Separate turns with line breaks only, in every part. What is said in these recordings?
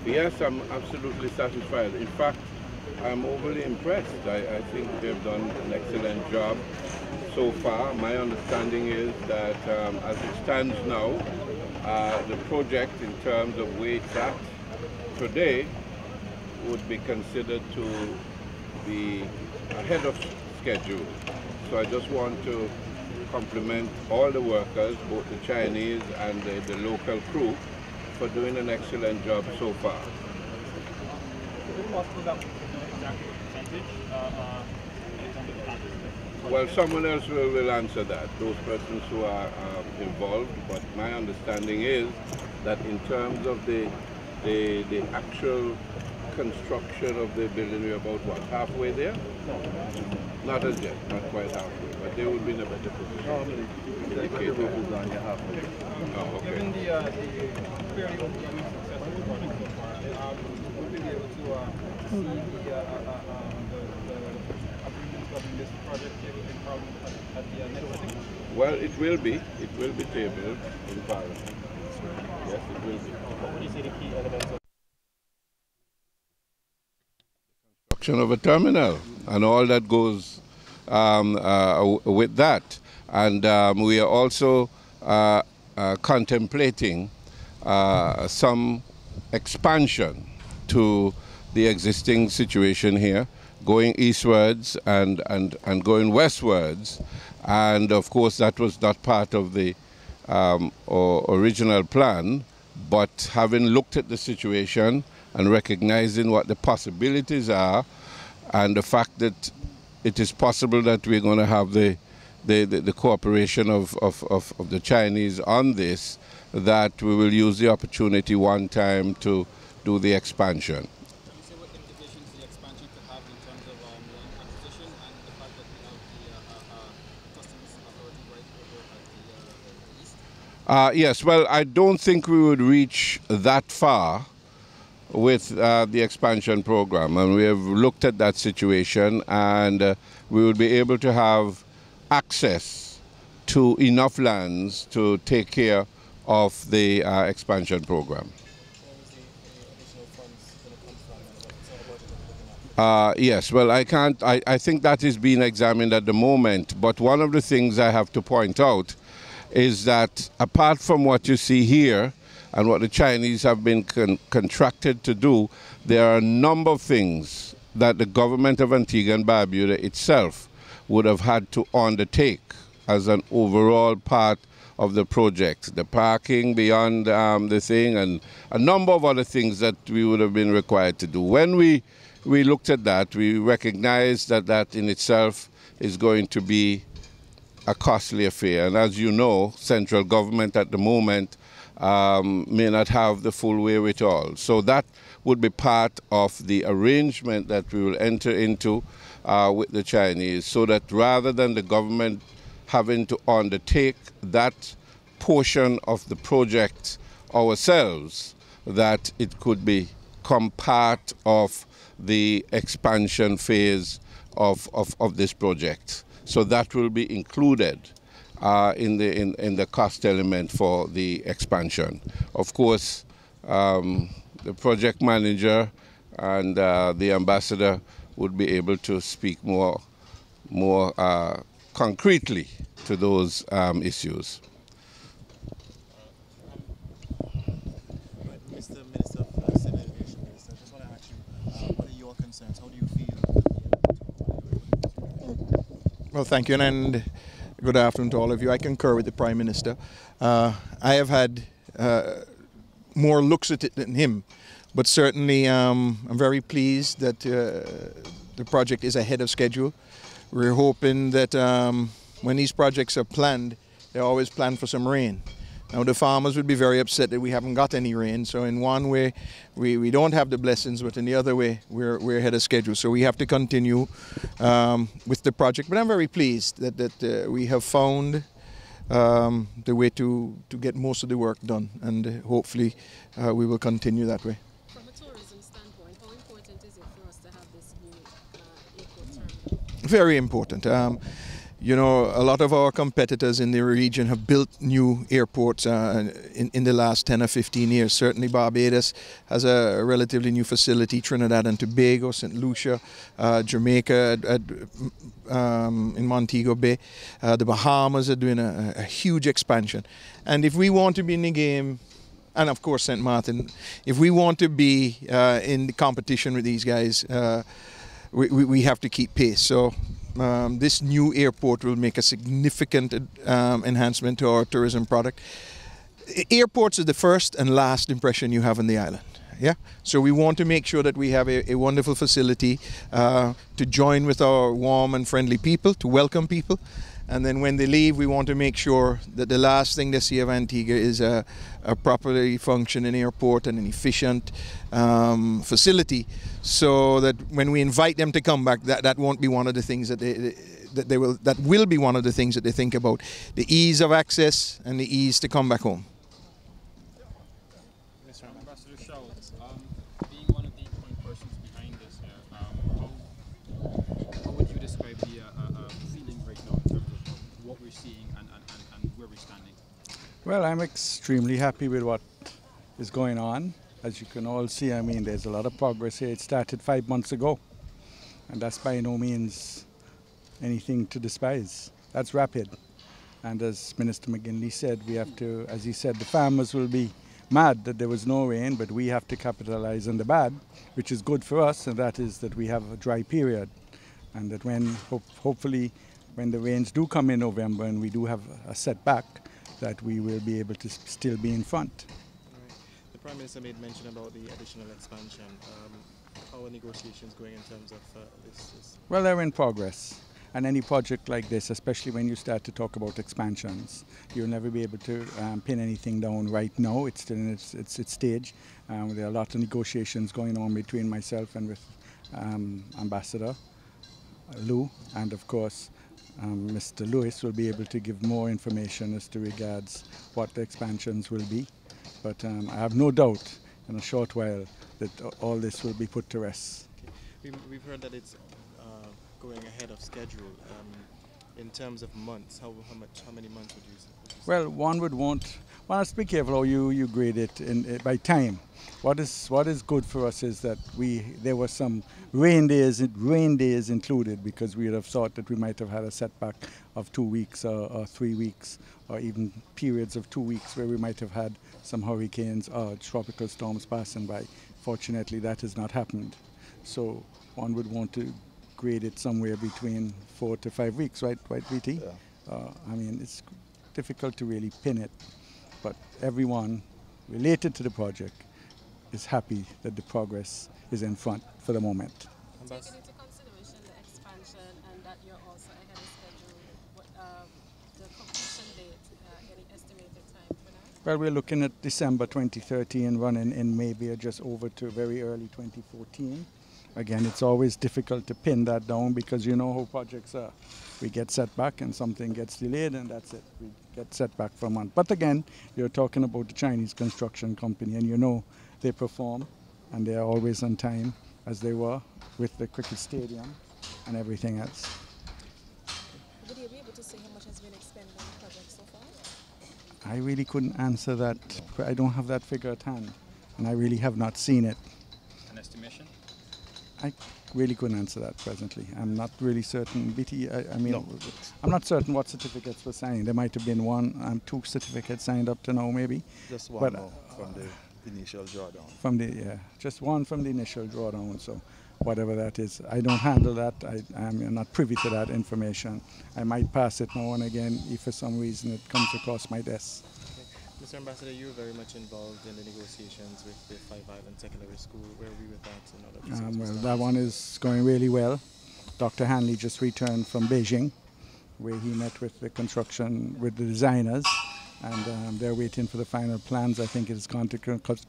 Yes, I'm absolutely satisfied. In fact, I'm overly impressed. I think they've done an excellent job so far. My understanding is that as it stands now, the project in terms of where it's at today would be considered to be ahead of schedule. So I just want to compliment all the workers, both the Chinese and the local crew, for doing an excellent job so far. Well, someone else will answer that, those persons who are involved, but my understanding is that in terms of the actual construction of the building, we're about, what, halfway there? Not as yet, not quite halfway, but they will be in a better position. Indicate that. Oh, okay.
Given the fairly overwhelming success of the project so far, would we be able to see the agreements governing this project tabled in Parliament at the next sitting?
Well, it will be. It will be tabled in Parliament. Yes, it will be.
What would you say the key elements of
construction of a terminal and all that goes with that. And we are also contemplating some expansion to the existing situation here, going eastwards and going westwards. And of course that was not part of the original plan, but having looked at the situation and recognizing what the possibilities are and the fact that it is possible that we're going to have the cooperation of the Chinese on this, that we will use the opportunity one time to do the expansion.
Can you say what implications the expansion could have in terms of land acquisition and the fact that we have the customs authority right over at the east?
Yes, well, I don't think we would reach that far with the expansion program, and we have looked at that situation, and we would be able to have access to enough lands to take care of the expansion program. Yes, well, I think that is being examined at the moment, but one of the things I have to point out is that apart from what you see here and what the Chinese have been contracted to do, there are a number of things that the government of Antigua and Barbuda itself would have had to undertake as an overall part of the project. The parking beyond the thing and a number of other things that we would have been required to do. When we looked at that, we recognized that that in itself is going to be a costly affair. And as you know, central government at the moment may not have the full wherewithal. So that would be part of the arrangement that we will enter into with the Chinese, so that rather than the government having to undertake that portion of the project ourselves, that it could become part of the expansion phase of this project. So that will be included in the cost element for the expansion. Of course, the project manager and the ambassador would be able to speak more concretely to those issues.
Mr. Minister of Civil Aviation, Minister, I just want to ask you, what are your concerns? How do you feel?
Well, thank you, and good afternoon to all of you. I concur with the Prime Minister. I have had more looks at it than him, but certainly I'm very pleased that the project is ahead of schedule. We're hoping that when these projects are planned, they're always planned for some rain. Now the farmers would be very upset that we haven't got any rain, so in one way we don't have the blessings, but in the other way we're ahead of schedule. So we have to continue with the project, but I'm very pleased that we have found the way to get most of the work done, and hopefully we will continue that way.
From a tourism standpoint, how important is it for us to have this new airport terminal?
Very important. You know, a lot of our competitors in the region have built new airports in the last 10 or 15 years. Certainly Barbados has a relatively new facility, Trinidad and Tobago, St. Lucia, Jamaica in Montego Bay. The Bahamas are doing a huge expansion. And if we want to be in the game, and of course St. Martin, if we want to be in the competition with these guys, we have to keep pace. So this new airport will make a significant enhancement to our tourism product. Airports are the first and last impression you have on the island. Yeah, so we want to make sure that we have a wonderful facility to join with our warm and friendly people, to welcome people. And then when they leave, we want to make sure that the last thing they see of Antigua is a properly functioning airport and an efficient facility, so that when we invite them to come back, that won't be one of the things that will be one of the things that they think about: the ease of access and the ease to come back home.
Ambassador Shaw, being one of the point persons behind this here, how would you describe the feeling right now in terms of what we're seeing and where we're standing?
Well, I'm extremely happy with what is going on. As you can all see, I mean, there's a lot of progress here. It started 5 months ago, and that's by no means anything to despise. That's rapid. And as Minister McGinley said, we have to, as he said, the farmers will be mad that there was no rain, but we have to capitalize on the bad, which is good for us, and that is that we have a dry period. And that when, hopefully, when the rains do come in November and we do have a setback, that we will be able to still be in front.
The Prime Minister made mention about the additional expansion. How are negotiations going in terms of this?
Well, they're in progress. And any project like this, especially when you start to talk about expansions, you'll never be able to pin anything down right now. It's still in its stage. There are a lot of negotiations going on between myself and with Ambassador Lou, and of course Mr. Lewis will be able to give more information as to regards what the expansions will be. But I have no doubt in a short while that all this will be put to rest.
Okay. We've heard that it's going ahead of schedule. In terms of months, how many months would you say?
Well, one would want, well, let's be careful how you grade it by time. What is good for us is that there were some rain days included, because we would have thought that we might have had a setback of 2 weeks or 3 weeks, or even periods of 2 weeks where we might have had some hurricanes or tropical storms passing by. Fortunately, that has not happened. So one would want to grade it somewhere between 4 to 5 weeks, right, BT? Yeah. I mean, it's difficult to really pin it, but everyone related to the project is happy that the progress is in front for the moment.
Taking into consideration the expansion and that you're also ahead of schedule, the completion date, any estimated time for that?
Well, we're looking at December 2013, running in maybe just over to very early 2014. Again, it's always difficult to pin that down, because you know how projects are. We get set back and something gets delayed, and that's it. We get set back for a month. But again, you're talking about the Chinese construction company, and you know they perform, and they are always on time, as they were with the cricket stadium and everything else.
Would you be able to say how much has been expended on the project so far?
I really couldn't answer that. I don't have that figure at hand, and I really have not seen it.
An estimation?
I really couldn't answer that presently. I'm not really certain. BT, I mean,
No.
I'm not certain what certificates were signed. There might have been 1 and 2 certificates signed up to now, maybe.
Just one
But,
more from the initial drawdown.
From the, yeah, just 1 from the initial drawdown. So whatever that is, I don't handle that. I'm not privy to that information. I might pass it now and again if for some reason it comes across my desk.
Mr. Ambassador, you were very much involved in the negotiations with the Five Island Secondary School. Where are we with that? And
Well, that one is going really well. Dr. Hanley just returned from Beijing, where he met with the designers, and they're waiting for the final plans. I think it has gone to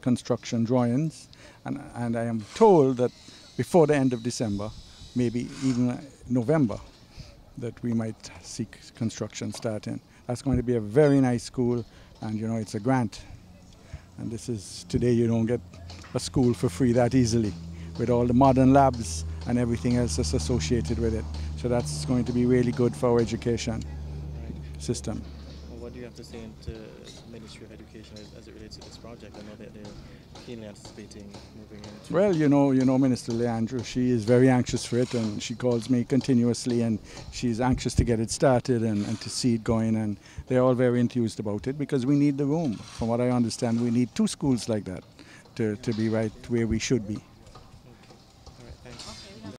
construction drawings, and I am told that before the end of December, maybe even November, that we might see construction starting. That's going to be a very nice school, and you know, it's a grant. And this is, today you don't get a school for free that easily, with all the modern labs and everything else that's associated with it. So that's going to be really good for our education system.
Well, what do you have to say to the Ministry of Education as it relates to this project? I know that they're keenly anticipating moving into...
Well, you know Minister Leandro, she is very anxious for it, and she calls me continuously, and she's anxious to get it started and to see it going, and they're all very enthused about it because we need the room. From what I understand, we need 2 schools like that to be right where we should be.